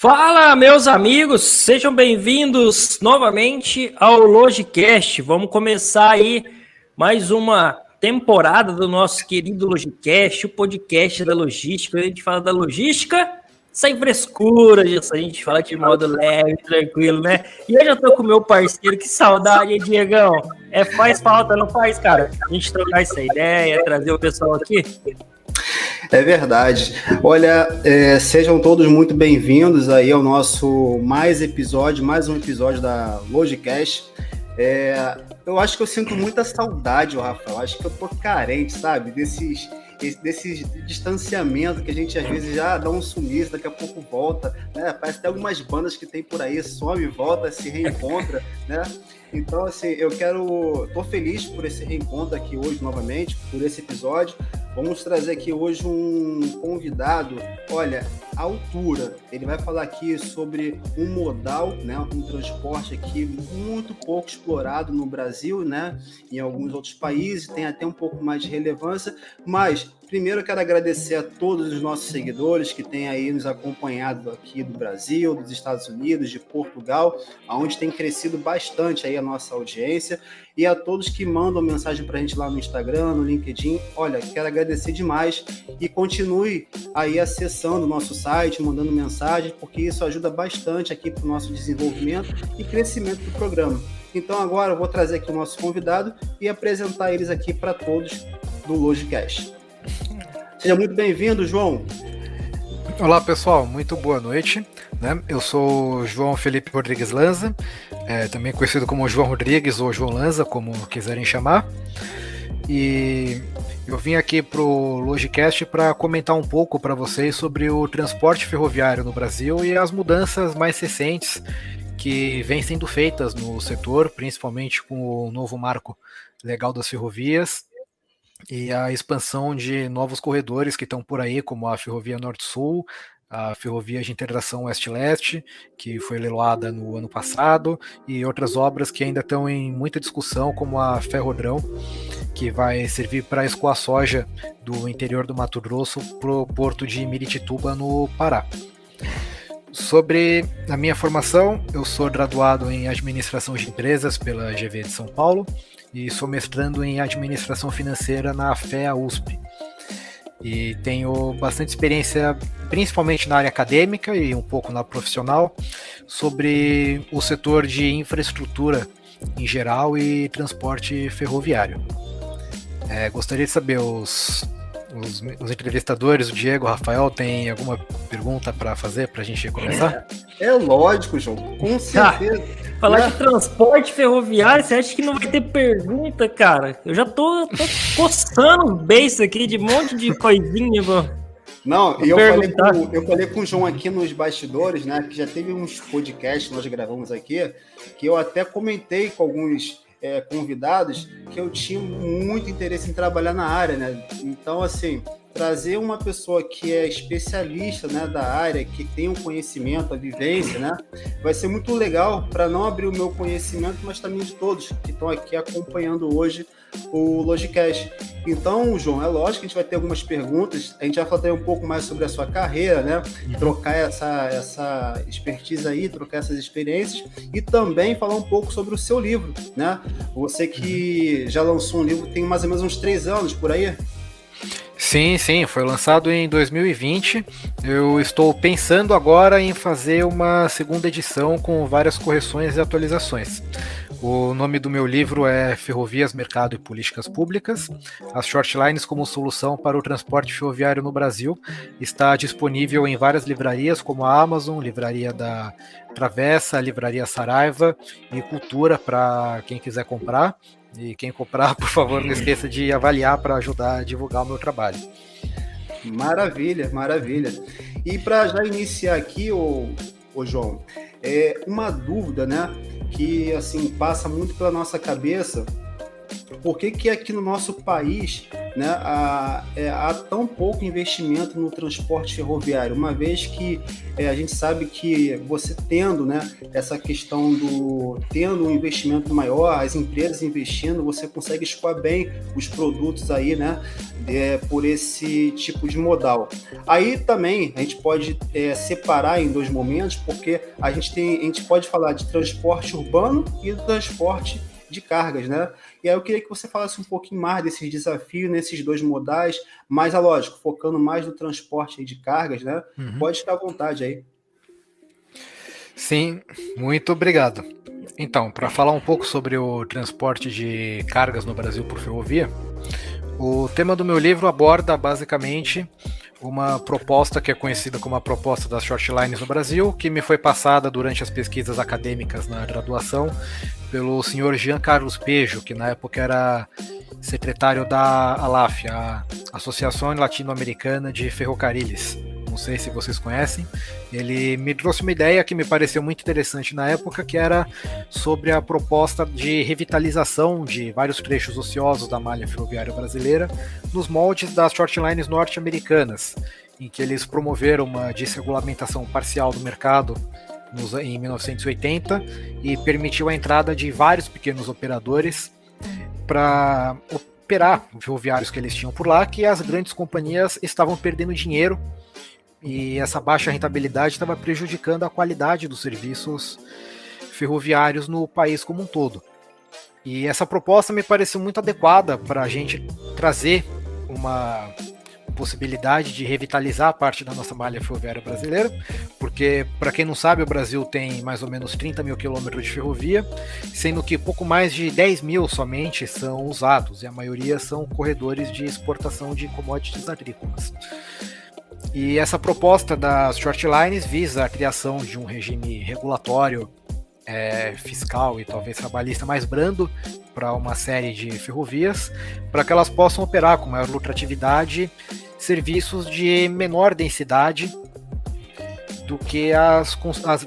Fala, meus amigos, sejam bem-vindos novamente ao Logicast. Vamos começar aí mais uma temporada do nosso querido Logicast, o podcast da logística. A gente fala da logística sem frescura, a gente fala de modo leve, tranquilo, né? E eu já tô com o meu parceiro, que saudade, hein, Diegão? Faz falta, não faz, cara? A gente trocar essa ideia, trazer o pessoal aqui. É verdade. Olha, sejam todos muito bem-vindos aí ao nosso mais um episódio da Logicast. Eu acho que eu sinto muita saudade, Rafael. Eu acho que eu tô carente, sabe? Desses distanciamento que a gente às vezes já dá um sumiço, daqui a pouco volta, né? Parece até algumas bandas que tem por aí, some, volta, se reencontra, né? Então, assim, tô feliz por esse reencontro aqui hoje novamente, por esse episódio. Vamos trazer aqui hoje um convidado, olha, à altura. Ele vai falar aqui sobre um modal, né, um transporte aqui muito pouco explorado no Brasil, né, em alguns outros países, tem até um pouco mais de relevância, mas primeiro eu quero agradecer a todos os nossos seguidores que têm aí nos acompanhado aqui do Brasil, dos Estados Unidos, de Portugal, onde tem crescido bastante aí a nossa audiência, e a todos que mandam mensagem para a gente lá no Instagram, no LinkedIn. Olha, quero agradecer demais e continue aí acessando o nosso site, mandando mensagem, porque isso ajuda bastante aqui para o nosso desenvolvimento e crescimento do programa. Então agora eu vou trazer aqui o nosso convidado e apresentar eles aqui para todos do Logicast. Seja muito bem-vindo, João. Olá, pessoal. Muito boa noite. Eu sou João Felipe Rodrigues Lanza, também conhecido como João Rodrigues ou João Lanza, como quiserem chamar. E eu vim aqui para o Logicast para comentar um pouco para vocês sobre o transporte ferroviário no Brasil e as mudanças mais recentes que vêm sendo feitas no setor, principalmente com o novo marco legal das ferrovias e a expansão de novos corredores que estão por aí, como a Ferrovia Norte-Sul, a Ferrovia de Integração Oeste-Leste, que foi leiloada no ano passado, e outras obras que ainda estão em muita discussão, como a Ferrodrão, que vai servir para escoar soja do interior do Mato Grosso para o porto de Miritituba, no Pará. Sobre a minha formação, eu sou graduado em Administração de Empresas pela GV de São Paulo e sou mestrando em Administração Financeira na FEA USP. E tenho bastante experiência, principalmente na área acadêmica e um pouco na profissional, sobre o setor de infraestrutura em geral e transporte ferroviário. Gostaria de saber, os entrevistadores, o Diego, o Rafael, tem alguma pergunta para fazer para a gente começar? É lógico, João, com certeza. Falar de transporte ferroviário, você acha que não vai ter pergunta, cara? Eu já tô coçando os beiços aqui de um monte de coisinha, mano. Não, e eu falei com o João aqui nos bastidores, né, que já teve uns podcasts que nós gravamos aqui, que eu até comentei com alguns convidados que eu tinha muito interesse em trabalhar na área, né? Então, assim, trazer uma pessoa que é especialista, né, da área, que tem um conhecimento, a vivência, né, vai ser muito legal para não abrir o meu conhecimento, mas também de todos que estão aqui acompanhando hoje o Logicast. Então, João, é lógico que a gente vai ter algumas perguntas, a gente vai falar um pouco mais sobre a sua carreira, né, trocar essa expertise aí, trocar essas experiências e também falar um pouco sobre o seu livro, né? Você que já lançou um livro tem mais ou menos uns 3 anos, por aí? Sim, foi lançado em 2020. Eu estou pensando agora em fazer uma segunda edição com várias correções e atualizações. O nome do meu livro é Ferrovias, Mercado e Políticas Públicas, as shortlines como solução para o transporte ferroviário no Brasil. Está disponível em várias livrarias, como a Amazon, Livraria da Travessa, Livraria Saraiva e Cultura, para quem quiser comprar. E quem comprar, por favor, não esqueça de avaliar para ajudar a divulgar o meu trabalho. Maravilha, maravilha. E para já iniciar aqui, ô João, uma dúvida, né, que assim passa muito pela nossa cabeça. Por que aqui no nosso país, né, há tão pouco investimento no transporte ferroviário, uma vez que a gente sabe que você tendo, né, essa questão tendo um investimento maior, as empresas investindo, você consegue escoar bem os produtos aí, né, por esse tipo de modal. Aí também a gente pode separar em dois momentos, porque a gente pode falar de transporte urbano e do transporte de cargas, né? E aí eu queria que você falasse um pouquinho mais desses desafios nesses dois modais, mas, lógico, focando mais no transporte de cargas, né? Uhum. Pode ficar à vontade aí. Sim, muito obrigado. Então, para falar um pouco sobre o transporte de cargas no Brasil por ferrovia, o tema do meu livro aborda basicamente uma proposta que é conhecida como a proposta das short lines no Brasil, que me foi passada durante as pesquisas acadêmicas na graduação pelo senhor Jean Carlos Pejo, que na época era secretário da ALAF, a Associação Latino-Americana de Ferrocarriles. Não sei se vocês conhecem. Ele me trouxe uma ideia que me pareceu muito interessante na época, que era sobre a proposta de revitalização de vários trechos ociosos da malha ferroviária brasileira nos moldes das short lines norte-americanas, em que eles promoveram uma desregulamentação parcial do mercado em 1980 e permitiu a entrada de vários pequenos operadores para operar os ferroviários que eles tinham por lá, que as grandes companhias estavam perdendo dinheiro e essa baixa rentabilidade estava prejudicando a qualidade dos serviços ferroviários no país como um todo. E essa proposta me pareceu muito adequada para a gente trazer uma possibilidade de revitalizar a parte da nossa malha ferroviária brasileira, porque, para quem não sabe, o Brasil tem mais ou menos 30 mil quilômetros de ferrovia, sendo que pouco mais de 10 mil somente são usados, e a maioria são corredores de exportação de commodities agrícolas. E essa proposta das short lines visa a criação de um regime regulatório, fiscal e talvez trabalhista mais brando para uma série de ferrovias, para que elas possam operar com maior lucratividade serviços de menor densidade do que as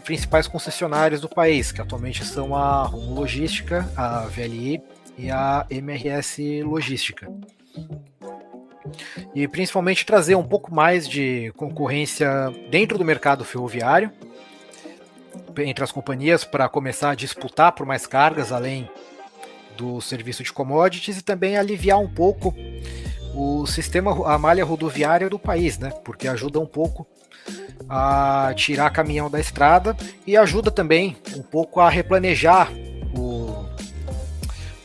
principais concessionárias do país, que atualmente são a Rumo Logística, a VLI e a MRS Logística. E principalmente trazer um pouco mais de concorrência dentro do mercado ferroviário, entre as companhias, para começar a disputar por mais cargas, além do serviço de commodities, e também aliviar um pouco o sistema, a malha rodoviária do país, né? Porque ajuda um pouco a tirar caminhão da estrada e ajuda também um pouco a replanejar o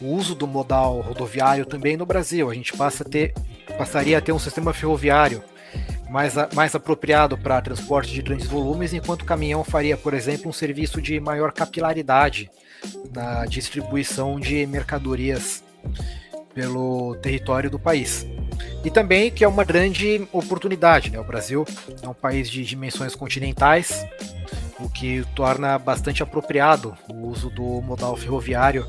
uso do modal rodoviário também no Brasil. A gente passaria a ter um sistema ferroviário mais apropriado para transporte de grandes volumes, enquanto o caminhão faria, por exemplo, um serviço de maior capilaridade na distribuição de mercadorias pelo território do país. E também que é uma grande oportunidade, né? O Brasil é um país de dimensões continentais, o que torna bastante apropriado o uso do modal ferroviário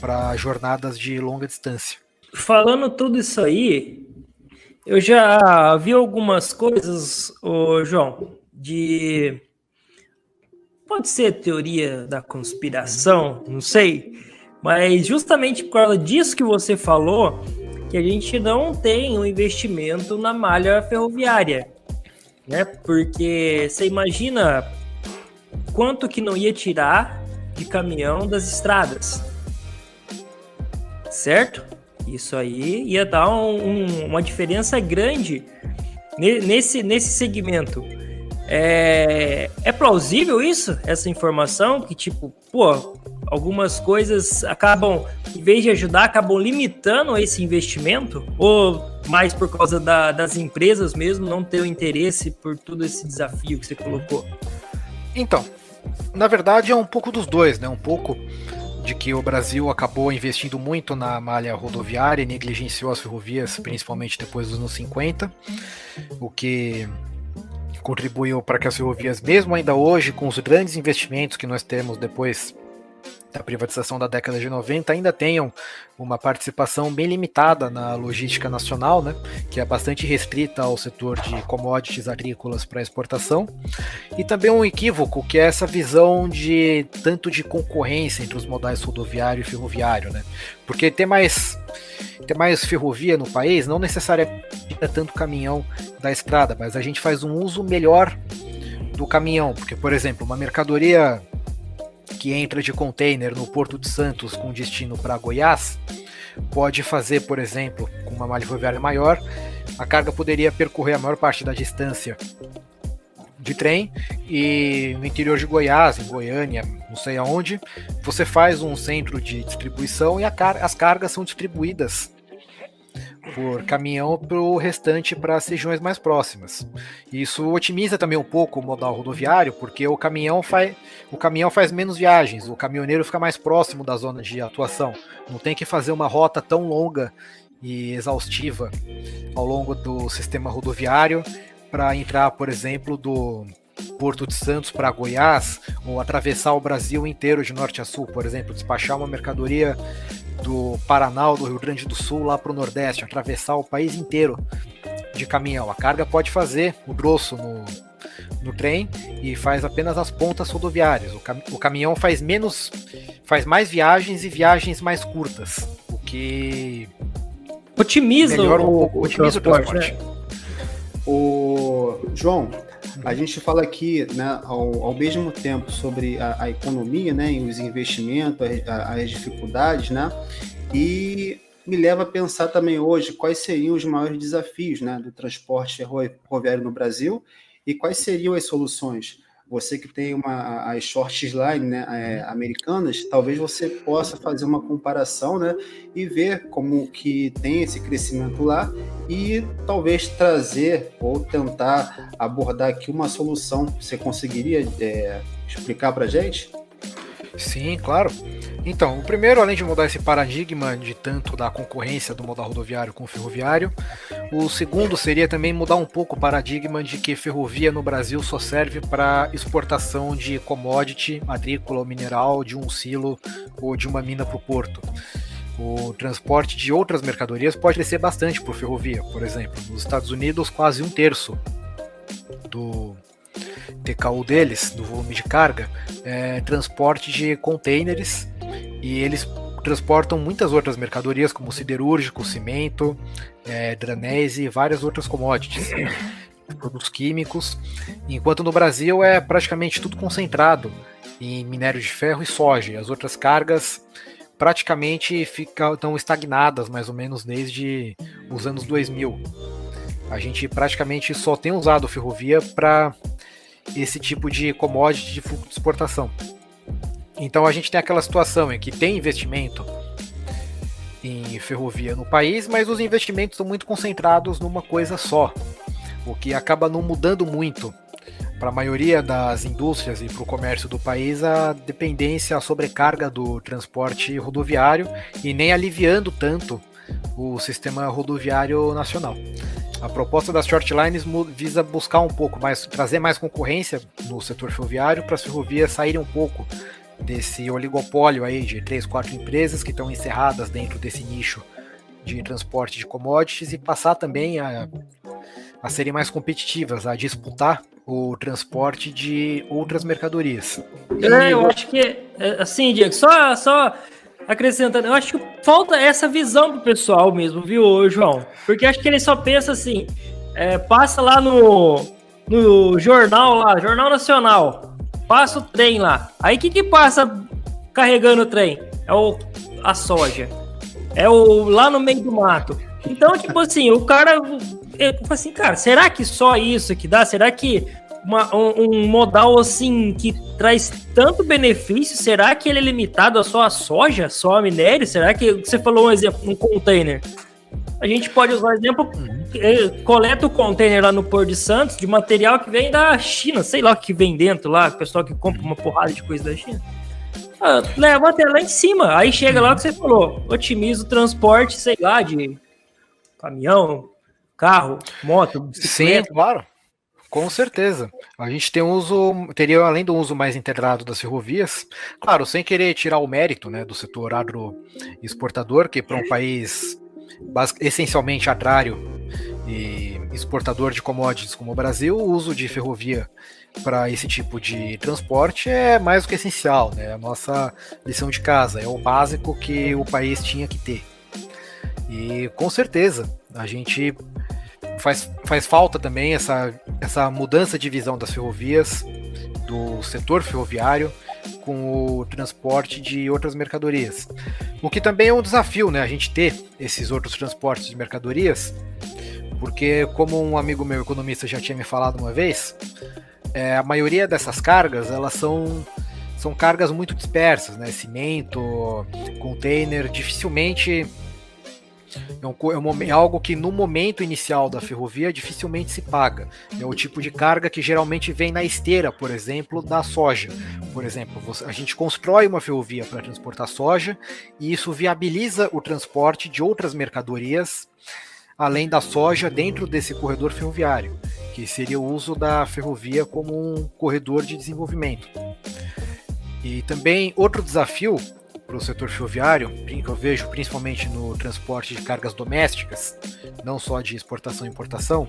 para jornadas de longa distância. Falando tudo isso aí, eu já vi algumas coisas, João, pode ser teoria da conspiração, não sei, mas justamente por causa disso que você falou, que a gente não tem um investimento na malha ferroviária, né? Porque você imagina quanto que não ia tirar de caminhão das estradas, certo? Isso aí ia dar uma diferença grande nesse segmento. É plausível isso? Essa informação? Que tipo, algumas coisas acabam, em vez de ajudar, acabam limitando esse investimento? Ou mais por causa das empresas mesmo não ter o interesse por todo esse desafio que você colocou? Então, na verdade é um pouco dos dois, né? Um pouco de que o Brasil acabou investindo muito na malha rodoviária e negligenciou as ferrovias, principalmente depois dos anos 50, o que contribuiu para que as ferrovias, mesmo ainda hoje, com os grandes investimentos que nós temos depois da privatização da década de 90, ainda tenham uma participação bem limitada na logística nacional, né, que é bastante restrita ao setor de commodities agrícolas para exportação, e também um equívoco que é essa visão de tanto de concorrência entre os modais rodoviário e ferroviário, né, porque ter mais ter mais ferrovia no país, não necessariamente tanto caminhão da estrada, mas a gente faz um uso melhor do caminhão, porque, por exemplo, uma mercadoria que entra de container no Porto de Santos com destino para Goiás, pode fazer, por exemplo, com uma malha ferroviária maior, a carga poderia percorrer a maior parte da distância de trem, e no interior de Goiás, em Goiânia, não sei aonde, você faz um centro de distribuição e as cargas são distribuídas por caminhão para o restante, para as regiões mais próximas. Isso otimiza também um pouco o modal rodoviário, porque o caminhão faz menos viagens, o caminhoneiro fica mais próximo da zona de atuação, não tem que fazer uma rota tão longa e exaustiva ao longo do sistema rodoviário para entrar, por exemplo, do Porto de Santos para Goiás, ou atravessar o Brasil inteiro de norte a sul, por exemplo, despachar uma mercadoria do Paraná ou do Rio Grande do Sul lá para o Nordeste, atravessar o país inteiro de caminhão. A carga pode fazer o grosso no trem e faz apenas as pontas rodoviárias. O caminhão faz mais viagens e viagens mais curtas, o que otimiza o transporte. Né? João, a gente fala aqui, né, ao mesmo tempo sobre a economia, né, e os investimentos, as dificuldades, né, e me leva a pensar também hoje quais seriam os maiores desafios, né, do transporte ferroviário no Brasil e quais seriam as soluções. Você que tem as short line, né, americanas, talvez você possa fazer uma comparação, né, e ver como que tem esse crescimento lá e talvez trazer ou tentar abordar aqui uma solução. Você conseguiria explicar para a gente? Sim, claro. Então, o primeiro, além de mudar esse paradigma de tanto da concorrência do modal rodoviário com o ferroviário, o segundo seria também mudar um pouco o paradigma de que ferrovia no Brasil só serve para exportação de commodity agrícola ou mineral de um silo ou de uma mina para o porto. O transporte de outras mercadorias pode crescer bastante por ferrovia. Por exemplo, nos Estados Unidos, quase 1/3 do TKU deles, do volume de carga, é transporte de containers, e eles transportam muitas outras mercadorias, como siderúrgico, cimento, granéis e várias outras commodities, produtos químicos, enquanto no Brasil é praticamente tudo concentrado em minério de ferro e soja, e as outras cargas praticamente estão estagnadas mais ou menos desde os anos 2000. A gente praticamente só tem usado ferrovia para esse tipo de commodity de fluxo de exportação. Então a gente tem aquela situação em que tem investimento em ferrovia no país, mas os investimentos são muito concentrados numa coisa só, o que acaba não mudando muito para a maioria das indústrias e para o comércio do país a dependência, a sobrecarga do transporte rodoviário, e nem aliviando tanto o sistema rodoviário nacional. A proposta das short lines visa buscar um pouco mais, trazer mais concorrência no setor ferroviário, para as ferrovias saírem um pouco desse oligopólio aí de 3, 4 empresas que estão encerradas dentro desse nicho de transporte de commodities, e passar também a serem mais competitivas, a disputar o transporte de outras mercadorias. Eu acho que, assim, Diego, só acrescentando, eu acho que falta essa visão pro pessoal mesmo, viu, João? Porque acho que ele só pensa assim, passa lá no jornal lá, Jornal Nacional, passa o trem lá. Aí o que passa carregando o trem? A soja. Lá no meio do mato. Então, tipo assim, o cara... Eu falo assim, cara, será que só isso que dá? Será que um modal assim que traz tanto benefício, será que ele é limitado só a soja, só a minério? Será que, você falou um exemplo, um container? A gente pode usar o exemplo, coleta o container lá no Porto de Santos de material que vem da China, sei lá o que vem dentro lá, o pessoal que compra uma porrada de coisa da China. Leva até lá em cima, aí chega lá o que você falou, otimiza o transporte, sei lá, de caminhão, carro, moto, bicicleta. Sim, claro, com certeza. A gente teria além do uso mais integrado das ferrovias, claro, sem querer tirar o mérito, né, do setor agroexportador, que para um país essencialmente agrário e exportador de commodities como o Brasil, o uso de ferrovia para esse tipo de transporte é mais do que essencial, né? A nossa lição de casa, é o básico que o país tinha que ter. E com certeza a gente faz falta também essa mudança de visão das ferrovias, do setor ferroviário, com o transporte de outras mercadorias. O que também é um desafio, né? A gente ter esses outros transportes de mercadorias, porque, como um amigo meu economista já tinha me falado uma vez, a maioria dessas cargas, elas são cargas muito dispersas, né? Cimento, container, dificilmente... É algo que no momento inicial da ferrovia dificilmente se paga. É o tipo de carga que geralmente vem na esteira, por exemplo, da soja. Por exemplo, a gente constrói uma ferrovia para transportar soja e isso viabiliza o transporte de outras mercadorias além da soja dentro desse corredor ferroviário, que seria o uso da ferrovia como um corredor de desenvolvimento. E também outro desafio para o setor ferroviário, que eu vejo principalmente no transporte de cargas domésticas, não só de exportação e importação,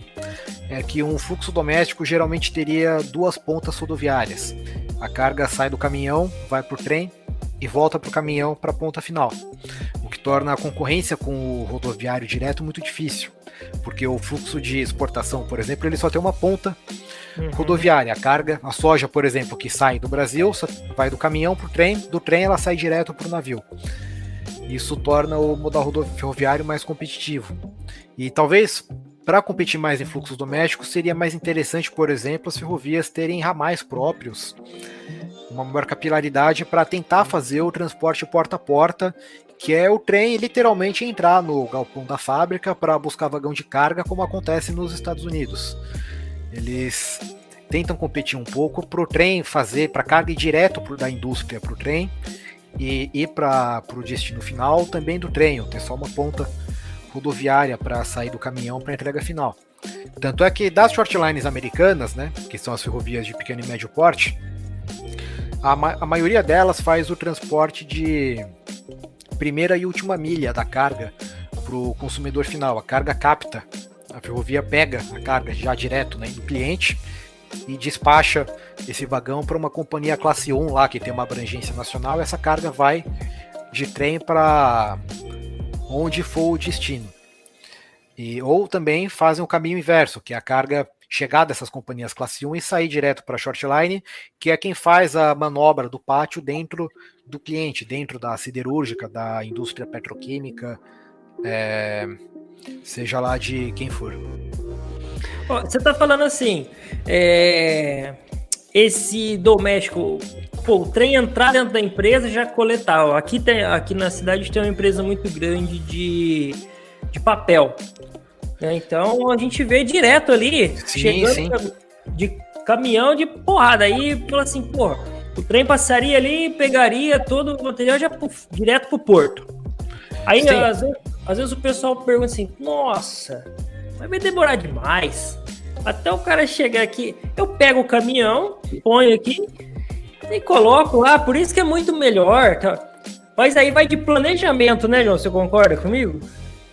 é que um fluxo doméstico geralmente teria duas pontas rodoviárias. A carga sai do caminhão, vai para o trem e volta para o caminhão para a ponta final, o que torna a concorrência com o rodoviário direto muito difícil, porque o fluxo de exportação, por exemplo, ele só tem uma ponta rodoviária. A carga, a soja, por exemplo, que sai do Brasil, vai do caminhão para o trem, do trem ela sai direto para o navio. Isso torna o modal ferroviário mais competitivo. E talvez, para competir mais em fluxos domésticos, seria mais interessante, por exemplo, as ferrovias terem ramais próprios, uma maior capilaridade para tentar fazer o transporte porta a porta, que é o trem literalmente entrar no galpão da fábrica para buscar vagão de carga, como acontece nos Estados Unidos. Eles tentam competir um pouco para o trem fazer, para a carga ir direto da indústria para o trem e ir para o destino final também do trem, ter só uma ponta rodoviária para sair do caminhão para a entrega final. Tanto é que das shortlines americanas, né, que são as ferrovias de pequeno e médio porte, a maioria delas faz o transporte de primeira e última milha da carga para o consumidor final. A carga capta, a ferrovia pega a carga já direto, né, do cliente e despacha esse vagão para uma companhia classe 1 lá, que tem uma abrangência nacional, e essa carga vai de trem para onde for o destino. Ou também fazem o caminho inverso, que é a carga chegar dessas companhias classe 1 e sair direto para a shortline, que é quem faz a manobra do pátio dentro do cliente, dentro da siderúrgica, da indústria petroquímica, seja lá de quem for. Você está falando assim, esse doméstico, o trem entrar dentro da empresa já coletar. Aqui na cidade tem uma empresa muito grande de papel. Então a gente vê direto ali, chegando de caminhão de porrada. Aí fala assim, o trem passaria ali, pegaria todo o material já direto pro porto. Aí às vezes o pessoal pergunta assim, nossa, vai demorar demais. Até o cara chegar aqui, eu pego o caminhão, ponho aqui e coloco lá, por isso que é muito melhor. Tá? Mas aí vai de planejamento, né, João? Você concorda comigo?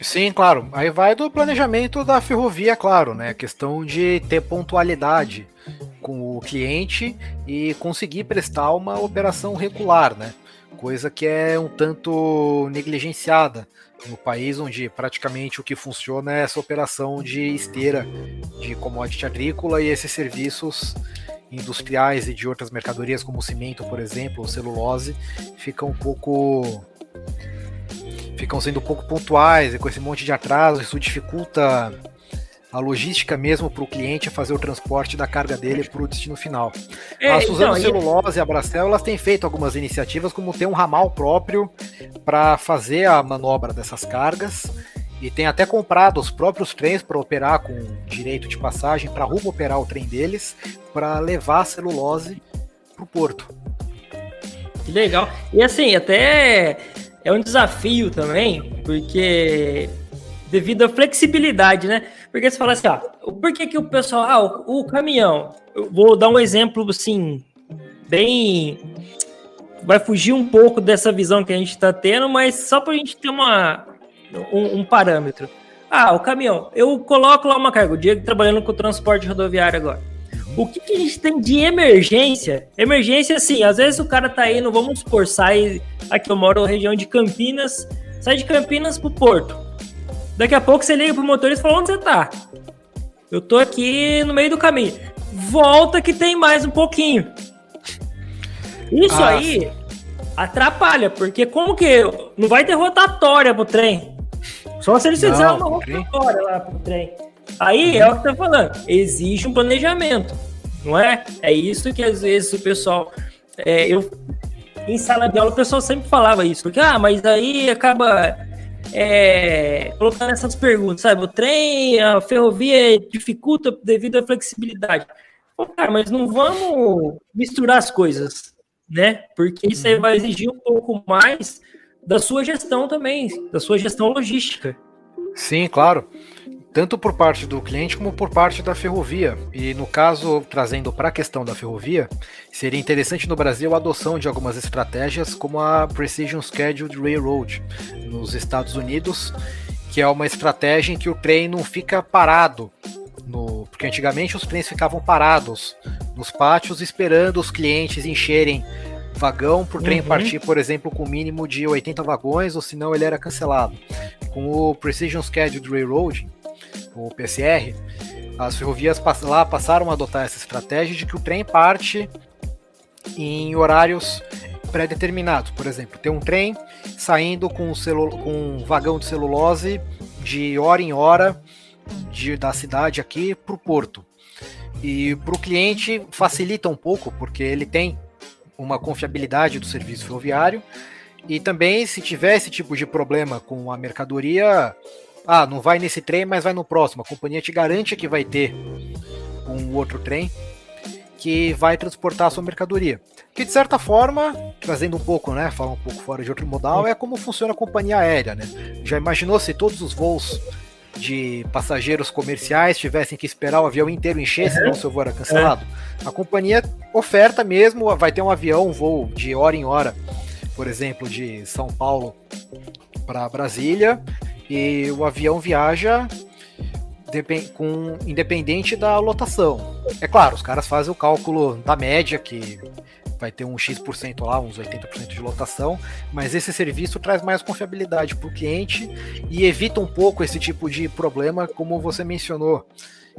Sim, claro. Aí vai do planejamento da ferrovia, claro, né? A questão de ter pontualidade com o cliente e conseguir prestar uma operação regular, né? Coisa que é um tanto negligenciada no país, onde praticamente o que funciona é essa operação de esteira de commodity agrícola e esses serviços industriais e de outras mercadorias, como cimento, por exemplo, ou celulose, ficam sendo um pouco pontuais, e com esse monte de atraso, isso dificulta a logística mesmo para o cliente fazer o transporte da carga dele para o destino final. A Suzano Celulose e a Bracel, elas têm feito algumas iniciativas, como ter um ramal próprio para fazer a manobra dessas cargas, e tem até comprado os próprios trens para operar com direito de passagem, para rumo operar o trem deles, para levar a celulose para o porto. Que legal. E assim, até é um desafio também, porque devido à flexibilidade, né? Porque você fala assim, por que o pessoal, o caminhão, eu vou dar um exemplo assim, bem, vai fugir um pouco dessa visão que a gente está tendo, mas só para a gente ter um parâmetro. O caminhão, eu coloco lá uma carga, o Diego trabalhando com o transporte rodoviário agora. O que a gente tem de emergência? Emergência, assim, às vezes o cara tá indo, vamos supor, aqui eu moro na região de Campinas, sai de Campinas pro Porto. Daqui a pouco você liga pro motorista e fala, onde você tá? Eu tô aqui no meio do caminho. Volta que tem mais um pouquinho. Isso aí atrapalha, porque como que não vai ter rotatória pro trem? Só se eles fizerem uma rotatória lá pro trem. Aí é o que tá falando, exige um planejamento, não é? É isso que às vezes o pessoal... em sala de aula o pessoal sempre falava isso, porque mas aí acaba colocando essas perguntas, sabe? O trem, a ferrovia dificulta devido à flexibilidade. Pô, cara, mas não vamos misturar as coisas, né? Porque isso aí vai exigir um pouco mais da sua gestão também, da sua gestão logística. Sim, claro. Tanto por parte do cliente como por parte da ferrovia. E no caso, trazendo para a questão da ferrovia, seria interessante no Brasil a adoção de algumas estratégias como a Precision Scheduled Railroad nos Estados Unidos, que é uma estratégia em que o trem não fica parado, porque antigamente os trens ficavam parados nos pátios esperando os clientes encherem vagão para o trem partir, por exemplo, com o mínimo de 80 vagões, ou senão ele era cancelado. Com o Precision Scheduled Railroad, o PSR, as ferrovias lá passaram a adotar essa estratégia de que o trem parte em horários pré-determinados. Por exemplo, tem um trem saindo com um vagão de celulose de hora em hora da cidade aqui para o porto. E para o cliente facilita um pouco, porque ele tem uma confiabilidade do serviço ferroviário, e também se tiver esse tipo de problema com a mercadoria, não vai nesse trem, mas vai no próximo, a companhia te garante que vai ter um outro trem que vai transportar a sua mercadoria. Que de certa forma, trazendo um pouco, né, falar um pouco fora de outro modal, é como funciona a companhia aérea, né? Já imaginou se todos os voos de passageiros comerciais tivessem que esperar o avião inteiro encher, senão o seu voo era cancelado? A companhia oferta mesmo, vai ter um voo de hora em hora, por exemplo, de São Paulo para Brasília, e o avião viaja independente da lotação. É claro, os caras fazem o cálculo da média, que vai ter um X% lá, uns 80% de lotação, mas esse serviço traz mais confiabilidade para o cliente e evita um pouco esse tipo de problema, como você mencionou,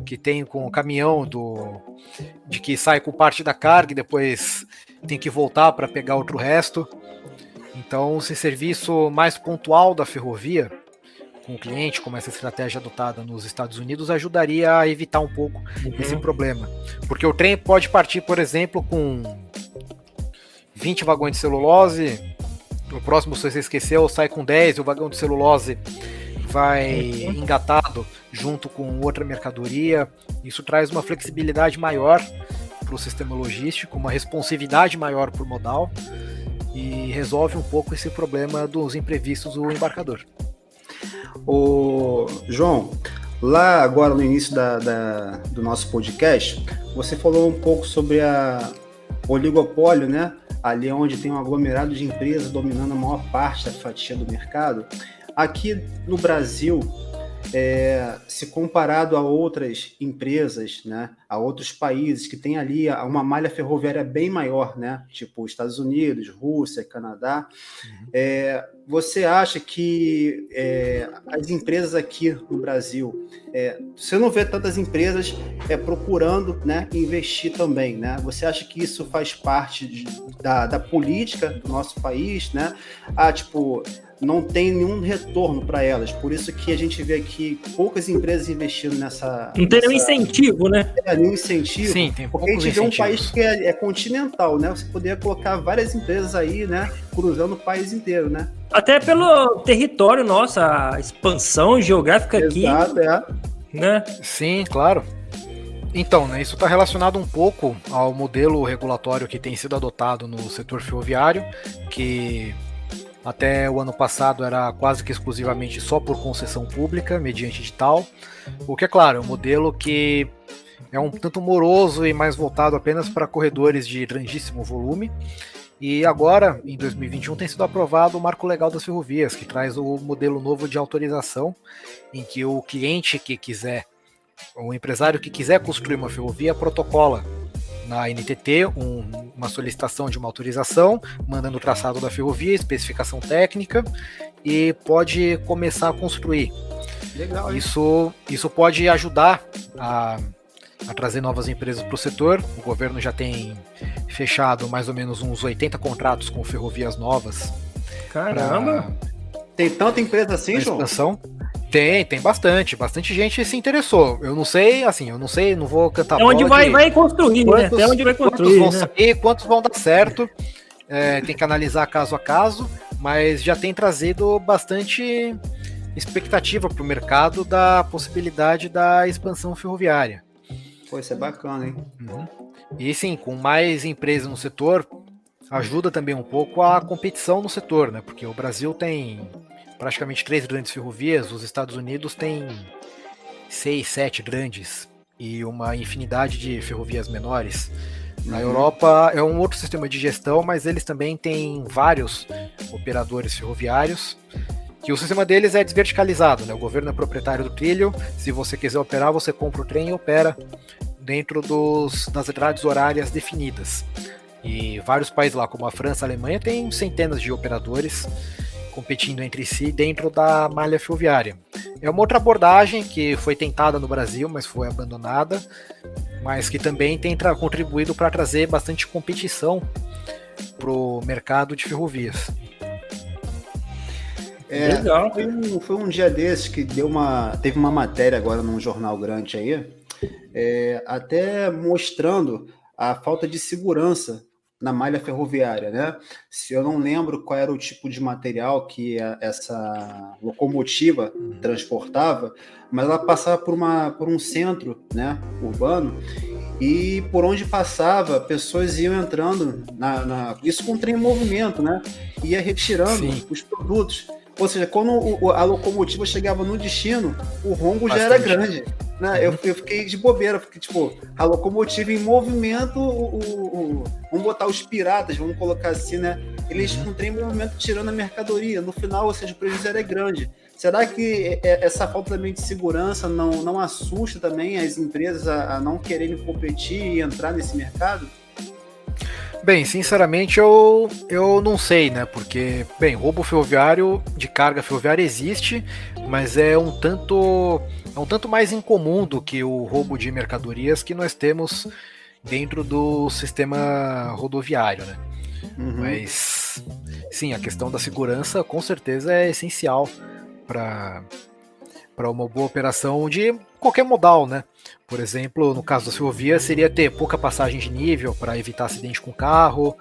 que tem com o caminhão de que sai com parte da carga e depois tem que voltar para pegar outro resto. Então, esse serviço mais pontual da ferrovia com o cliente, como essa estratégia adotada nos Estados Unidos, ajudaria a evitar um pouco esse problema. Porque o trem pode partir, por exemplo, com 20 vagões de celulose, no próximo, se você esqueceu, sai com 10, e o vagão de celulose vai engatado junto com outra mercadoria. Isso traz uma flexibilidade maior para o sistema logístico, uma responsividade maior por modal, e resolve um pouco esse problema dos imprevistos do embarcador. Ô, João, lá agora no início do nosso podcast, você falou um pouco sobre o oligopólio, né? Ali onde tem um aglomerado de empresas dominando a maior parte da fatia do mercado. Aqui no Brasil, se comparado a outras empresas, né, a outros países que tem ali uma malha ferroviária bem maior, né, tipo Estados Unidos, Rússia, Canadá, você acha que as empresas aqui no Brasil, você não vê tantas empresas procurando, né, investir também, né? Você acha que isso faz parte da política do nosso país, né? Não tem nenhum retorno para elas, por isso que a gente vê aqui poucas empresas investindo nessa... Não tem nenhum incentivo, né? Nenhum incentivo. Sim, tem porque a gente vê um país que é continental, né? Você poderia colocar várias empresas aí, né? Cruzando o país inteiro, né? Até pelo território nosso, a expansão geográfica aqui. Exato, né? Sim, claro. Então, né, isso está relacionado um pouco ao modelo regulatório que tem sido adotado no setor ferroviário, que até o ano passado era quase que exclusivamente só por concessão pública, mediante edital, o que é claro, é um modelo que é um tanto moroso e mais voltado apenas para corredores de grandíssimo volume. E agora, em 2021, tem sido aprovado o Marco Legal das Ferrovias, que traz o modelo novo de autorização, em que o cliente que quiser, o empresário que quiser construir uma ferrovia, protocola na NTT uma solicitação de uma autorização, mandando o traçado da ferrovia, especificação técnica, e pode começar a construir. Legal, hein? Isso pode ajudar a trazer novas empresas para o setor. O governo já tem fechado mais ou menos uns 80 contratos com ferrovias novas. Caramba! Tem tanta empresa assim, Pra João? expansão. Tem bastante gente se interessou. Eu não sei, não vou cantar É onde bola vai construir, né? Até onde vai quantos construir, vão né? sair, quantos vão dar certo. Tem que analisar caso a caso, mas já tem trazido bastante expectativa para o mercado da possibilidade da expansão ferroviária. Pô, isso é bacana, hein? E sim, com mais empresas no setor, ajuda também um pouco a competição no setor, né? Porque o Brasil tem praticamente 3 grandes ferrovias, os Estados Unidos tem 6, 7 grandes e uma infinidade de ferrovias menores. Na Europa é um outro sistema de gestão, mas eles também têm vários operadores ferroviários, que o sistema deles é desverticalizado, né? O governo é proprietário do trilho, se você quiser operar, você compra o trem e opera dentro das grades horárias definidas. E vários países lá, como a França e a Alemanha, têm centenas de operadores competindo entre si dentro da malha ferroviária. É uma outra abordagem que foi tentada no Brasil, mas foi abandonada, mas que também tem contribuído para trazer bastante competição para o mercado de ferrovias. Legal. Foi um dia desses que teve uma matéria agora num jornal grande aí, até mostrando a falta de segurança na malha ferroviária, né? Se eu não lembro qual era o tipo de material que essa locomotiva transportava, mas ela passava por um centro, né, urbano, e por onde passava, pessoas iam entrando, isso com o trem em movimento, né? Ia retirando os produtos. Ou seja, quando a locomotiva chegava no destino, o rombo já era grande. Né? Eu fiquei de bobeira, porque tipo, a locomotiva em movimento, vamos botar os piratas, vamos colocar assim, né? Eles com o trem em movimento tirando a mercadoria. No final, ou seja, o prejuízo era grande. Será que essa falta também de segurança não assusta também as empresas a não quererem competir e entrar nesse mercado? Bem, sinceramente eu não sei, né? Porque, bem, roubo ferroviário de carga ferroviária existe, mas é um tanto mais incomum do que o roubo de mercadorias que nós temos dentro do sistema rodoviário, né? Mas, sim, a questão da segurança com certeza é essencial para uma boa operação de qualquer modal, né? Por exemplo, no caso da ferrovia, seria ter pouca passagem de nível para evitar acidente com carro,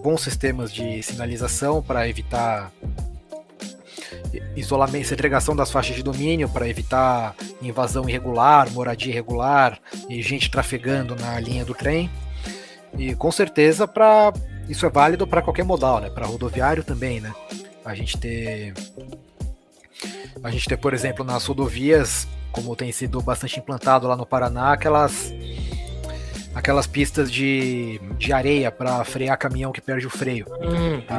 bons sistemas de sinalização para evitar isolamento, segregação das faixas de domínio para evitar invasão irregular, moradia irregular e gente trafegando na linha do trem. E com certeza isso é válido para qualquer modal, né? Para rodoviário também, né? A gente ter, por exemplo, nas rodovias, como tem sido bastante implantado lá no Paraná, aquelas pistas de areia para frear caminhão que perde o freio.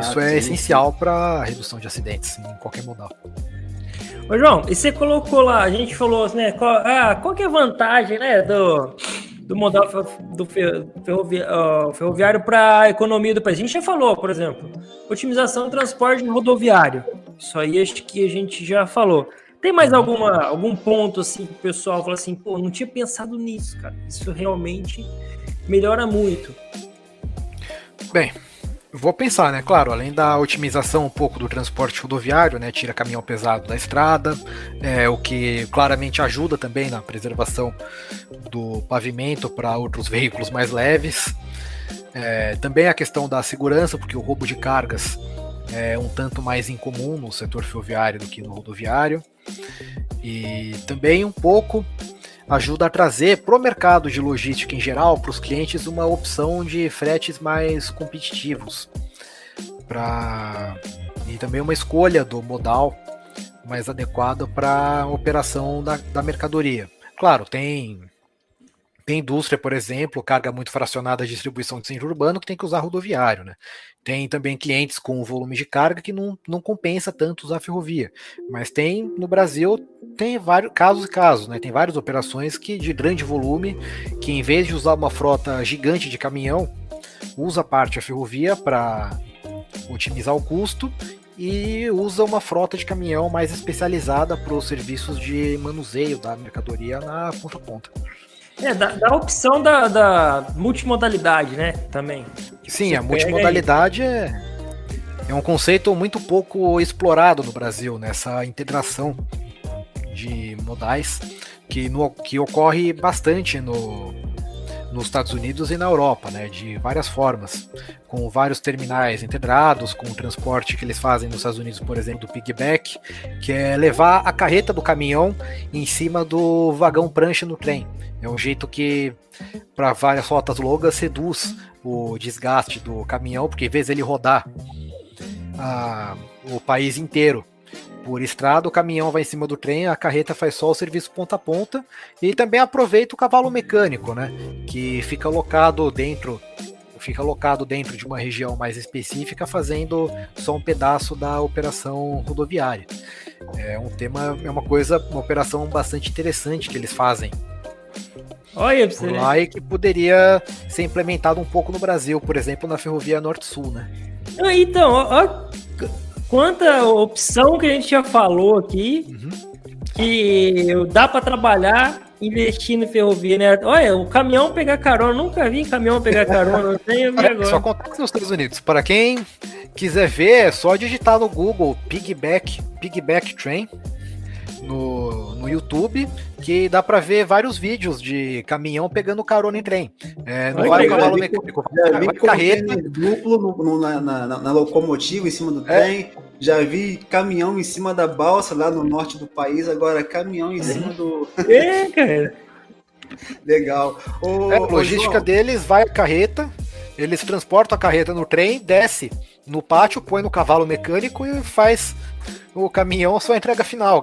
Isso é essencial para redução de acidentes em qualquer modal. Ô, João, e você colocou lá, a gente falou, né, qual que é a vantagem, né, do modal ferroviário para a economia do país? A gente já falou, por exemplo, otimização do transporte rodoviário. Isso aí acho que a gente já falou. Tem mais algum ponto assim que o pessoal fala assim, pô, não tinha pensado nisso, cara. Isso realmente melhora muito. Bem, vou pensar, né? Claro, além da otimização um pouco do transporte rodoviário, né? Tira caminhão pesado da estrada, o que claramente ajuda também na preservação do pavimento para outros veículos mais leves. Também a questão da segurança, porque o roubo de cargas é um tanto mais incomum no setor ferroviário do que no rodoviário. E também um pouco ajuda a trazer para o mercado de logística em geral, para os clientes, uma opção de fretes mais competitivos. E também uma escolha do modal mais adequada para a operação da mercadoria. Claro, tem indústria, por exemplo, carga muito fracionada de distribuição de centro urbano que tem que usar rodoviário, né? Tem também clientes com volume de carga que não compensa tanto usar ferrovia. Mas no Brasil, tem vários casos, né? Tem várias operações de grande volume que, em vez de usar uma frota gigante de caminhão, usa parte a ferrovia para otimizar o custo e usa uma frota de caminhão mais especializada para os serviços de manuseio da mercadoria na ponta a ponta. Da opção da multimodalidade, né? Também. Sim, a multimodalidade é um conceito muito pouco explorado no Brasil, nessa integração de modais que ocorre bastante nos Estados Unidos e na Europa, né, de várias formas, com vários terminais integrados, com o transporte que eles fazem nos Estados Unidos, por exemplo, do piggyback, que é levar a carreta do caminhão em cima do vagão prancha no trem. É um jeito que, para várias rotas longas, reduz o desgaste do caminhão, porque em vez dele rodar o país inteiro por estrada, o caminhão vai em cima do trem, a carreta faz só o serviço ponta a ponta, e também aproveita o cavalo mecânico, né, que fica alocado dentro de uma região mais específica, fazendo só um pedaço da operação rodoviária. Uma operação bastante interessante que eles fazem. Olha pra você. Lá, e que poderia ser implementado um pouco no Brasil, por exemplo, na ferrovia Norte-Sul, né? Então, ó, quanta opção que a gente já falou aqui, que dá para trabalhar investindo em ferrovia, né? Olha, o caminhão pegar carona, nunca vi caminhão pegar carona, não tem agora. Isso acontece nos Estados Unidos. Para quem quiser ver, é só digitar no Google Piggyback Train no YouTube, que dá para ver vários vídeos de caminhão pegando carona em trem. Não vai o cavalo mecânico, vai carreta duplo na locomotiva em cima do trem. Já vi caminhão em cima da balsa lá no norte do país, agora caminhão em cima do... cara. Legal. A logística deles vai a carreta, eles transportam a carreta no trem, desce no pátio, põe no cavalo mecânico e faz o caminhão a sua entrega final,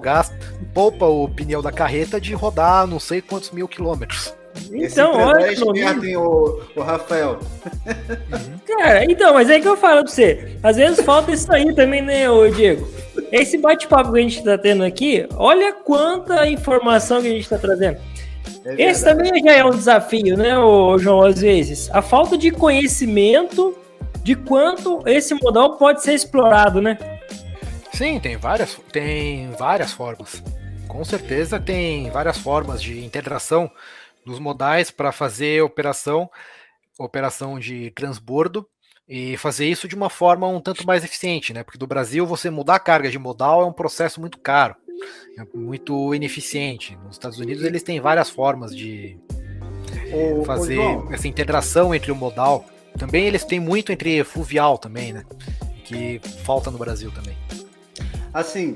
poupa o pneu da carreta de rodar não sei quantos mil quilômetros. Então, olha, o Rafael. Cara, então, mas é que eu falo pra você, às vezes falta isso aí também, né, ô Diego? Esse bate-papo que a gente tá tendo aqui, olha quanta informação que a gente tá trazendo. Esse também já é um desafio, né, ô João, às vezes. A falta de conhecimento de quanto esse modal pode ser explorado, né? Sim, tem várias formas. Com certeza tem várias formas de integração dos modais para fazer operação de transbordo e fazer isso de uma forma um tanto mais eficiente, né? Porque do Brasil você mudar a carga de modal é um processo muito caro, é muito ineficiente. Nos Estados Unidos eles têm várias formas de fazer essa integração entre o modal. Também eles têm muito entre fluvial também, né? Que falta no Brasil também. Assim,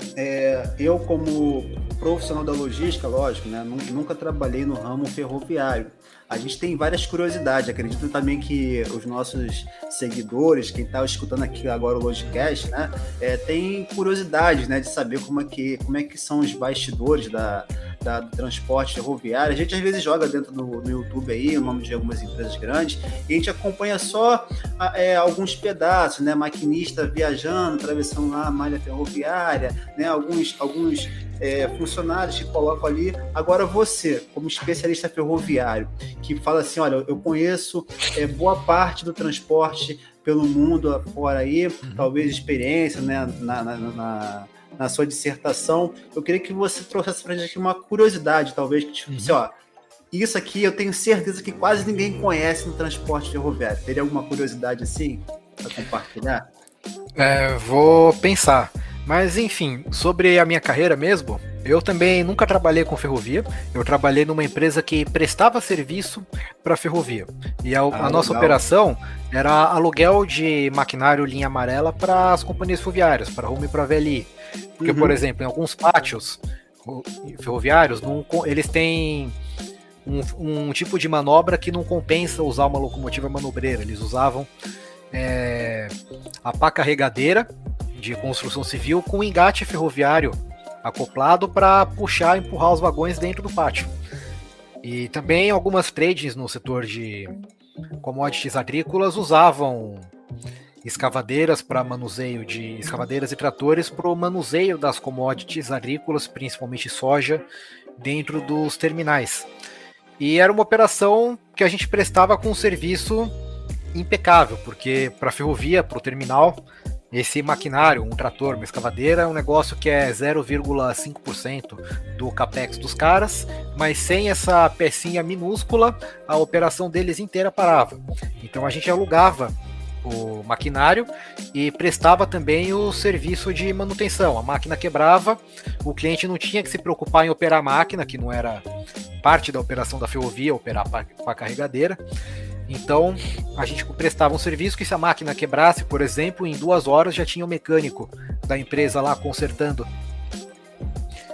eu como profissional da logística, lógico, né, nunca trabalhei no ramo ferroviário. A gente tem várias curiosidades, acredito também que os nossos seguidores, quem está escutando aqui agora o Logicast, né, tem curiosidades, né, de saber como é que são os bastidores do transporte ferroviário. A gente às vezes joga dentro do YouTube aí o nome de algumas empresas grandes e a gente acompanha só alguns pedaços, né, maquinista viajando, atravessando lá a malha ferroviária, né, alguns funcionários que colocam ali. Agora você, como especialista ferroviário, que fala assim, olha, eu conheço boa parte do transporte pelo mundo afora aí, talvez experiência, né, na sua dissertação, eu queria que você trouxesse pra gente aqui uma curiosidade, talvez, que tipo assim, ó, isso aqui eu tenho certeza que quase ninguém conhece no transporte ferroviário. Teria alguma curiosidade assim para compartilhar? Vou pensar. Mas enfim, sobre a minha carreira mesmo, eu também nunca trabalhei com ferrovia. Eu trabalhei numa empresa que prestava serviço para ferrovia. E a nossa operação era aluguel de maquinário linha amarela para as companhias ferroviárias, para Rumo e para VLI. Porque, por exemplo, em alguns pátios ferroviários, eles têm um tipo de manobra que não compensa usar uma locomotiva manobreira. Eles usavam a pá carregadeira de construção civil com engate ferroviário acoplado para puxar e empurrar os vagões dentro do pátio. E também algumas trades no setor de commodities agrícolas usavam escavadeiras para manuseio de escavadeiras e tratores para o manuseio das commodities agrícolas, principalmente soja, dentro dos terminais. E era uma operação que a gente prestava com um serviço impecável, porque para a ferrovia, para o terminal, esse maquinário, um trator, uma escavadeira, é um negócio que é 0,5% do capex dos caras, mas sem essa pecinha minúscula, a operação deles inteira parava. Então a gente alugava o maquinário e prestava também o serviço de manutenção. A máquina quebrava, o cliente não tinha que se preocupar em operar a máquina, que não era parte da operação da ferrovia, operar a carregadeira. Então, a gente prestava um serviço que se a máquina quebrasse, por exemplo, em 2 horas já tinha o mecânico da empresa lá consertando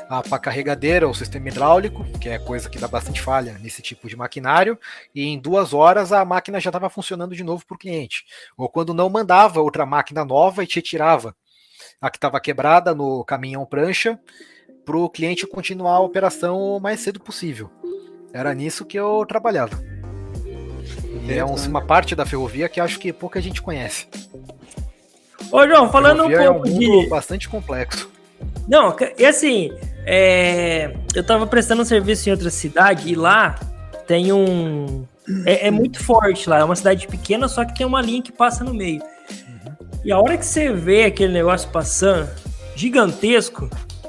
a pá carregadeira, o sistema hidráulico, que é coisa que dá bastante falha nesse tipo de maquinário, e em 2 horas a máquina já estava funcionando de novo para o cliente. Ou quando não, mandava outra máquina nova e te tirava a que estava quebrada no caminhão prancha para o cliente continuar a operação o mais cedo possível. Era nisso que eu trabalhava. E é uma parte da ferrovia que acho que pouca gente conhece. Ô, João, falando um pouco é um mundo bastante complexo. Não, e assim, eu tava prestando um serviço em outra cidade e lá tem um... É muito forte lá, é uma cidade pequena, só que tem uma linha que passa no meio. E a hora que você vê aquele negócio passando, gigantesco,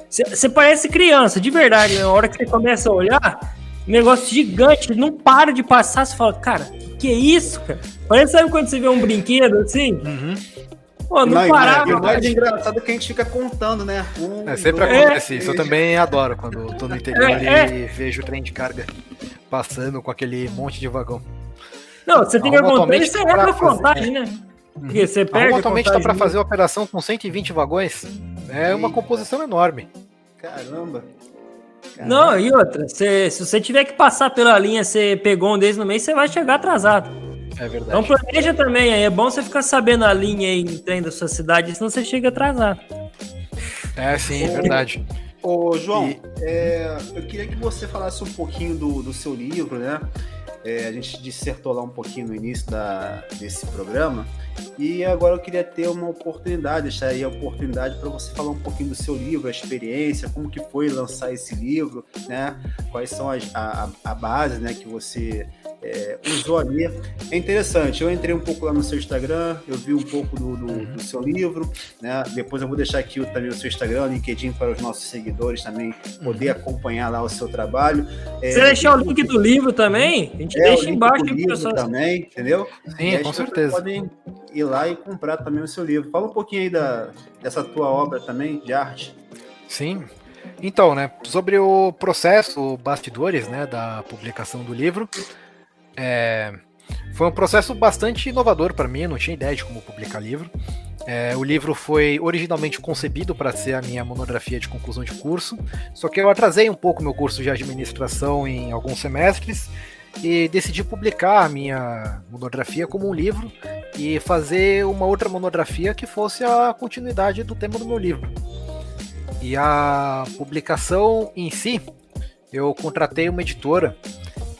você parece criança, de verdade, né? A hora que você começa a olhar, negócio gigante, não para de passar, você fala, cara, que é isso, cara? Parece, sabe quando você vê um brinquedo assim? Pô, não parava. E o mais engraçado é que a gente fica contando, né? Sempre acontece isso. Eu também adoro quando eu tô no interior e vejo o trem de carga passando com aquele monte de vagão. Não, você tem que contar e você erra a contagem, né? Porque você perde atualmente tá para fazer a operação com 120 vagões. É uma composição enorme. Caramba. Não, e outra, se você tiver que passar pela linha, você pegou um deles no meio, você vai chegar atrasado. É verdade. Então planeja também, aí é bom você ficar sabendo a linha aí em trem da sua cidade, senão você chega atrasado. Sim, é verdade. Ô, João, eu queria que você falasse um pouquinho do seu livro, né? A gente dissertou lá um pouquinho no início desse programa, e agora eu queria ter uma oportunidade, deixar aí a oportunidade para você falar um pouquinho do seu livro, a experiência, como que foi lançar esse livro, né? Quais são a base, né, que você usou ali. É interessante, eu entrei um pouco lá no seu Instagram, eu vi um pouco do seu livro, né? Depois eu vou deixar aqui também o seu Instagram, o LinkedIn, para os nossos seguidores também poder acompanhar lá o seu trabalho. Você deixar o link do livro também, a gente deixa embaixo do livro também, entendeu? Sim, com certeza. Podem ir lá e comprar também o seu livro. Fala um pouquinho aí dessa tua obra também, de arte. Sim. Então, né, sobre o processo, bastidores, né, da publicação do livro, foi um processo bastante inovador para mim, eu não tinha ideia de como publicar livro. O livro foi originalmente concebido para ser a minha monografia de conclusão de curso, só que eu atrasei um pouco meu curso de administração em alguns semestres e decidi publicar a minha monografia como um livro e fazer uma outra monografia que fosse a continuidade do tema do meu livro. E a publicação em si, eu contratei uma editora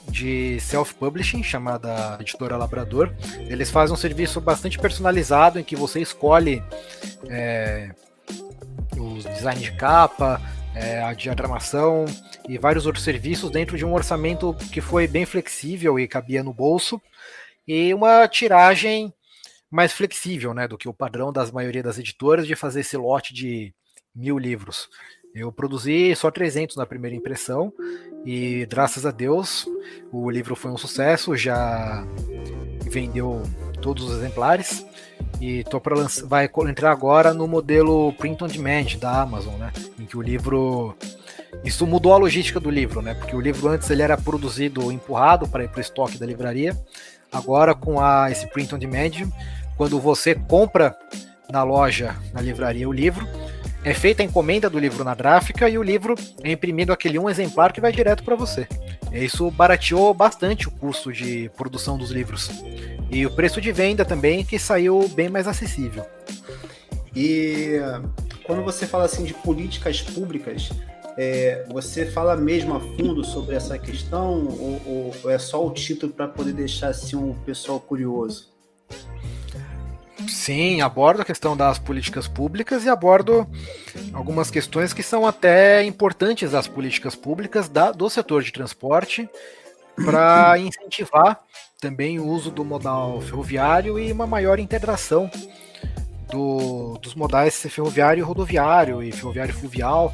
de self-publishing, chamada Editora Labrador. Eles fazem um serviço bastante personalizado, em que você escolhe o design de capa, a diagramação e vários outros serviços dentro de um orçamento que foi bem flexível e cabia no bolso, e uma tiragem mais flexível, né, do que o padrão da maioria das editoras de fazer esse lote de 1000 livros. Eu produzi só 300 na primeira impressão e, graças a Deus, o livro foi um sucesso, já vendeu todos os exemplares e vai entrar agora no modelo Print on Demand da Amazon, né? Em que o livro... Isso mudou a logística do livro, né? Porque o livro antes ele era produzido empurrado para ir para o estoque da livraria. Agora, com esse Print on Demand, quando você compra na loja, na livraria, o livro, é feita a encomenda do livro na gráfica e o livro é imprimido aquele um exemplar que vai direto para você. Isso barateou bastante o custo de produção dos livros. E o preço de venda também, que saiu bem mais acessível. E quando você fala assim de políticas públicas, você fala mesmo a fundo sobre essa questão ou é só o título para poder deixar assim o pessoal curioso? Sim, abordo a questão das políticas públicas e abordo algumas questões que são até importantes das políticas públicas do setor de transporte para incentivar também o uso do modal ferroviário e uma maior integração dos modais ferroviário e rodoviário e ferroviário fluvial.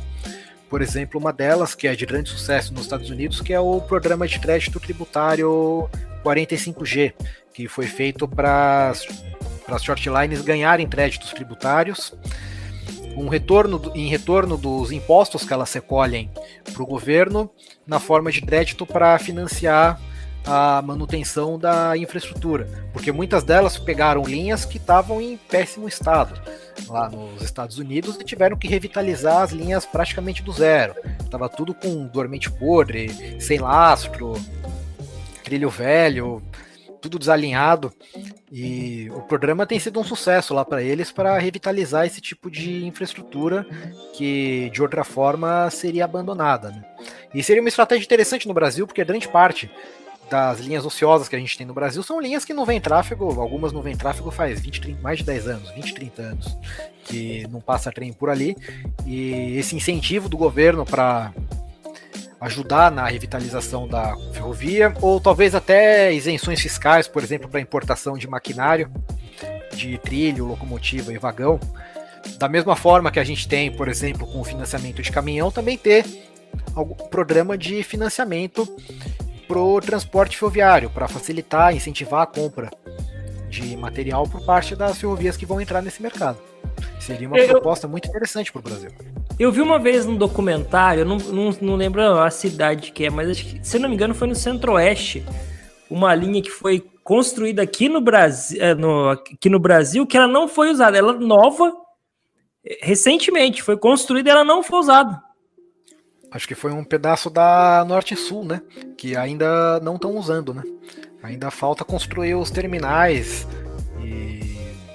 Por exemplo, uma delas, que é de grande sucesso nos Estados Unidos, que é o Programa de Crédito Tributário 45G, que foi feito para as shortlines ganharem créditos tributários, em retorno dos impostos que elas recolhem para o governo, na forma de crédito para financiar a manutenção da infraestrutura, porque muitas delas pegaram linhas que estavam em péssimo estado lá nos Estados Unidos e tiveram que revitalizar as linhas praticamente do zero. Estava tudo com dormente podre, sem lastro, trilho velho, tudo desalinhado, e o programa tem sido um sucesso lá para eles para revitalizar esse tipo de infraestrutura que de outra forma seria abandonada, né? E seria uma estratégia interessante no Brasil, porque grande parte das linhas ociosas que a gente tem no Brasil são linhas que não vêm tráfego, algumas não vêm tráfego faz 20, 30, mais de 10 anos, 20, 30 anos, que não passa trem por ali, e esse incentivo do governo para ajudar na revitalização da ferrovia, ou talvez até isenções fiscais, por exemplo, para importação de maquinário, de trilho, locomotiva e vagão, da mesma forma que a gente tem, por exemplo, com o financiamento de caminhão, também ter algum programa de financiamento para o transporte ferroviário, para facilitar, incentivar a compra de material por parte das ferrovias que vão entrar nesse mercado. Seria uma proposta muito interessante para o Brasil. Eu vi uma vez num documentário, eu não lembro a cidade que é, mas acho que, se não me engano, foi no Centro-Oeste, uma linha que foi construída aqui no Brasil, que ela não foi usada, ela nova, recentemente, foi construída e ela não foi usada. Acho que foi um pedaço da Norte-Sul, né? Que ainda não estão usando, né? Ainda falta construir os terminais e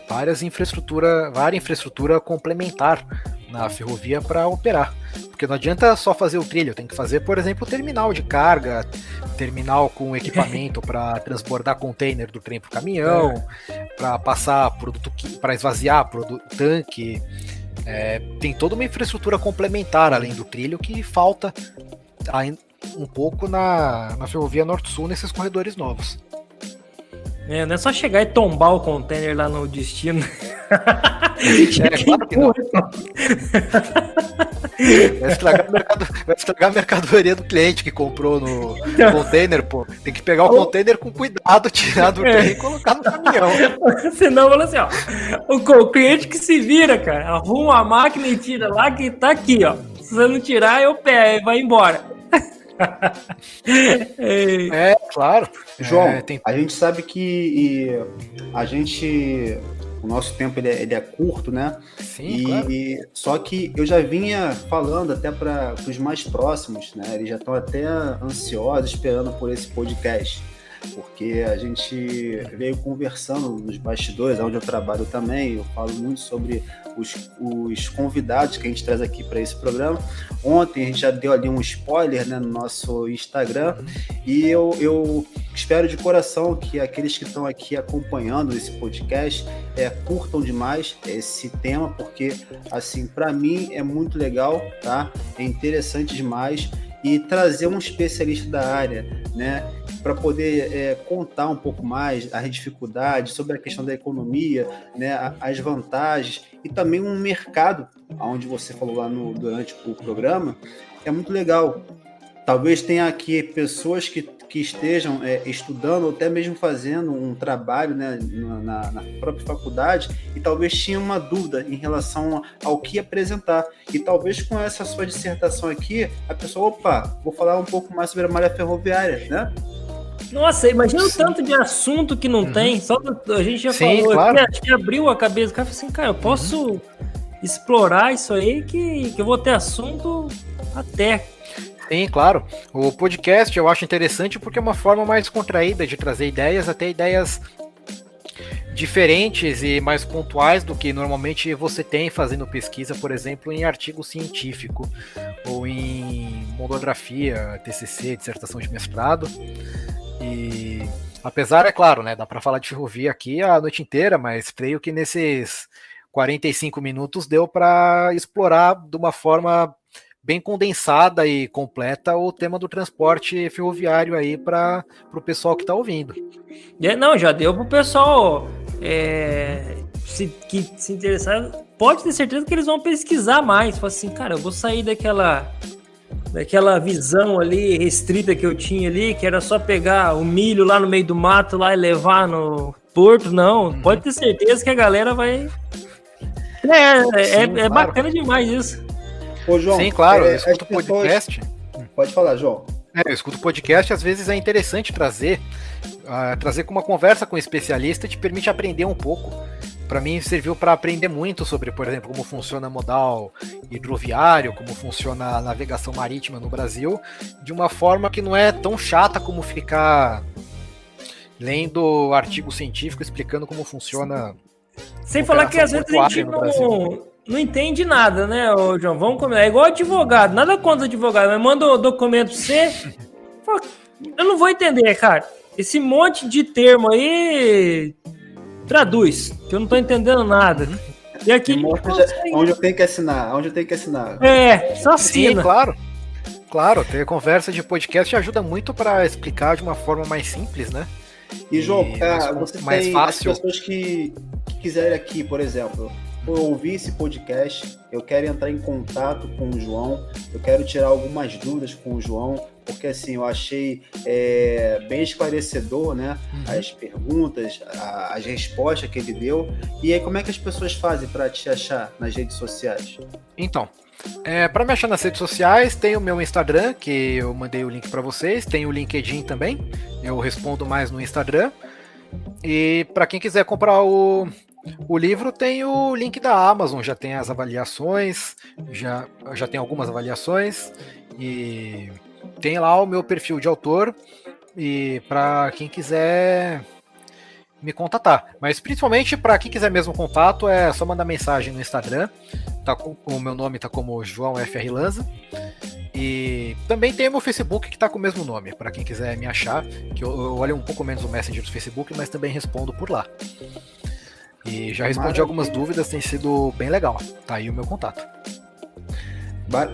várias infraestrutura complementar na ferrovia para operar. Porque não adianta só fazer o trilho, tem que fazer, por exemplo, o terminal de carga, terminal com equipamento para transbordar container do trem para o caminhão, para passar produto, para esvaziar tanque. Tem toda uma infraestrutura complementar além do trilho que falta um pouco na ferrovia Norte-Sul nesses corredores novos. Não é só chegar e tombar o container lá no destino. Claro que não. Vai estragar a mercadoria do cliente que comprou no container, pô. Tem que pegar o container com cuidado, tirar do trem e colocar no caminhão. Senão, fala assim, ó. O cliente que se vira, cara. Arruma a máquina e tira lá que tá aqui, ó. Se você não tirar, eu pego e vai embora. Claro. João, a gente sabe que o nosso tempo ele é curto, né? Sim, claro. Só que eu já vinha falando até para os mais próximos, né? Eles já estão até ansiosos esperando por esse podcast, porque a gente veio conversando nos bastidores, onde eu trabalho também. Eu falo muito sobre os convidados que a gente traz aqui para esse programa. Ontem a gente já deu ali um spoiler, né, no nosso Instagram, e eu espero de coração que aqueles que estão aqui acompanhando esse podcast curtam demais esse tema, porque assim, para mim é muito legal, tá? É interessante demais, e trazer um especialista da área, né, para poder contar um pouco mais as dificuldades, sobre a questão da economia, né, as vantagens, e também um mercado, onde você falou lá durante o programa, é muito legal. Talvez tenha aqui pessoas que estejam estudando ou até mesmo fazendo um trabalho, né, na própria faculdade, e talvez tinha uma dúvida em relação ao que apresentar. E talvez com essa sua dissertação aqui, a pessoa, vou falar um pouco mais sobre a malha ferroviária, né? Nossa, imagina o tanto de assunto que não tem. Só a gente já falou, claro. A gente abriu a cabeça. O cara falou assim, cara, eu posso explorar isso aí que eu vou ter assunto até. Sim, claro. O podcast eu acho interessante porque é uma forma mais contraída de trazer ideias, até ideias diferentes e mais pontuais do que normalmente você tem fazendo pesquisa, por exemplo, em artigo científico ou em monografia, TCC, dissertação de mestrado. E apesar, é claro, né, dá para falar de ferrovia aqui a noite inteira, mas creio que nesses 45 minutos deu para explorar de uma forma bem condensada e completa o tema do transporte ferroviário aí para o pessoal que está ouvindo. Não, já deu para o pessoal que se interessar, pode ter certeza que eles vão pesquisar mais. Falar assim, cara, eu vou sair daquela visão ali restrita que eu tinha ali, que era só pegar o milho lá no meio do mato lá e levar no porto. Não, pode ter certeza que a galera vai... Sim, claro. Bacana demais isso. Ô, João, sim, claro, eu escuto podcast. Pode falar, João. Eu escuto podcast, às vezes é interessante trazer com uma conversa com um especialista, te permite aprender um pouco. Para mim serviu para aprender muito sobre, por exemplo, como funciona modal hidroviário, como funciona a navegação marítima no Brasil, de uma forma que não é tão chata como ficar lendo artigo científico explicando como funciona. Sem falar que às vezes a gente não entende nada, né, João? Vamos combinar. É igual advogado, nada contra advogado, mas manda o documento pra você. Eu não vou entender, cara. Esse monte de termo aí traduz, que eu não tô entendendo nada. E aqui onde eu tenho que assinar, só assina. Sim, claro, ter conversa de podcast ajuda muito para explicar de uma forma mais simples, né? E João, você mais tem fácil. As pessoas que quiserem aqui, por exemplo, ouvir esse podcast, eu quero entrar em contato com o João, eu quero tirar algumas dúvidas com o João, porque assim, eu achei bem esclarecedor, né? As perguntas, as respostas que ele deu. E aí, como é que as pessoas fazem para te achar nas redes sociais? Então, para me achar nas redes sociais, tem o meu Instagram, que eu mandei o link para vocês, tem o LinkedIn também, eu respondo mais no Instagram. E para quem quiser comprar o livro, tem o link da Amazon, já tem as avaliações, já tem algumas avaliações, e tem lá o meu perfil de autor, e para quem quiser me contatar. Mas principalmente para quem quiser mesmo contato, é só mandar mensagem no Instagram, o meu nome tá como João FR Lanza, e também tem o meu Facebook que tá com o mesmo nome, para quem quiser me achar, que eu olho um pouco menos o Messenger do Facebook, mas também respondo por lá. E já respondi algumas dúvidas, tem sido bem legal. Tá aí o meu contato.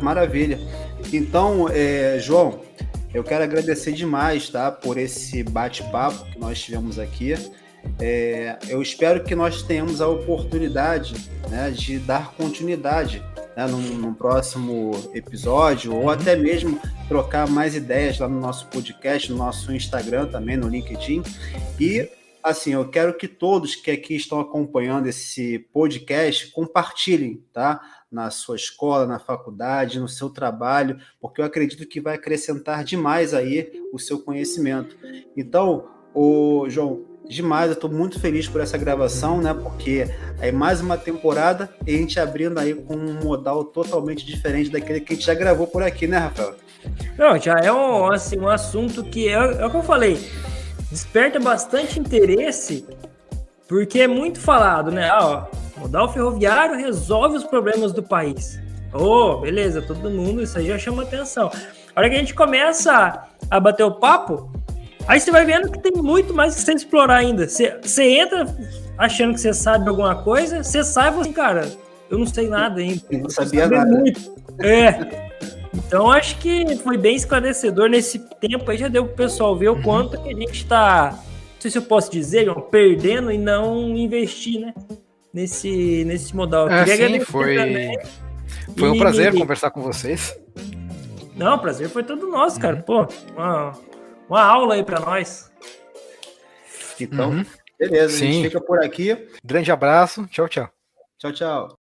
Maravilha. Então, João, eu quero agradecer demais, tá, por esse bate-papo que nós tivemos aqui. Eu espero que nós tenhamos a oportunidade, né, de dar continuidade, né, num próximo episódio, ou até mesmo trocar mais ideias lá no nosso podcast, no nosso Instagram também, no LinkedIn. E assim, eu quero que todos que aqui estão acompanhando esse podcast compartilhem, tá? Na sua escola, na faculdade, no seu trabalho, porque eu acredito que vai acrescentar demais aí o seu conhecimento. Então, João, demais, eu estou muito feliz por essa gravação, né? Porque é mais uma temporada e a gente abrindo aí com um modal totalmente diferente daquele que a gente já gravou por aqui, né, Rafael? Não, já é um assunto que é o que eu falei. Desperta bastante interesse, porque é muito falado, né? Modal ferroviário resolve os problemas do país. Beleza, todo mundo, isso aí já chama atenção. A hora que a gente começa a bater o papo, aí você vai vendo que tem muito mais que você explorar ainda. Você entra achando que você sabe alguma coisa, você sai e fala assim, cara, eu não sei nada ainda. Eu não sabia nada. Muito. Então, acho que foi bem esclarecedor nesse tempo aí, já deu pro pessoal ver o quanto que a gente tá, não sei se eu posso dizer, perdendo e não investir, né, nesse modal. Sim, foi um prazer conversar com vocês. Não, o prazer foi todo nosso, cara. Pô, uma aula aí pra nós. Então, beleza, a gente fica por aqui. Grande abraço, tchau, tchau. Tchau, tchau.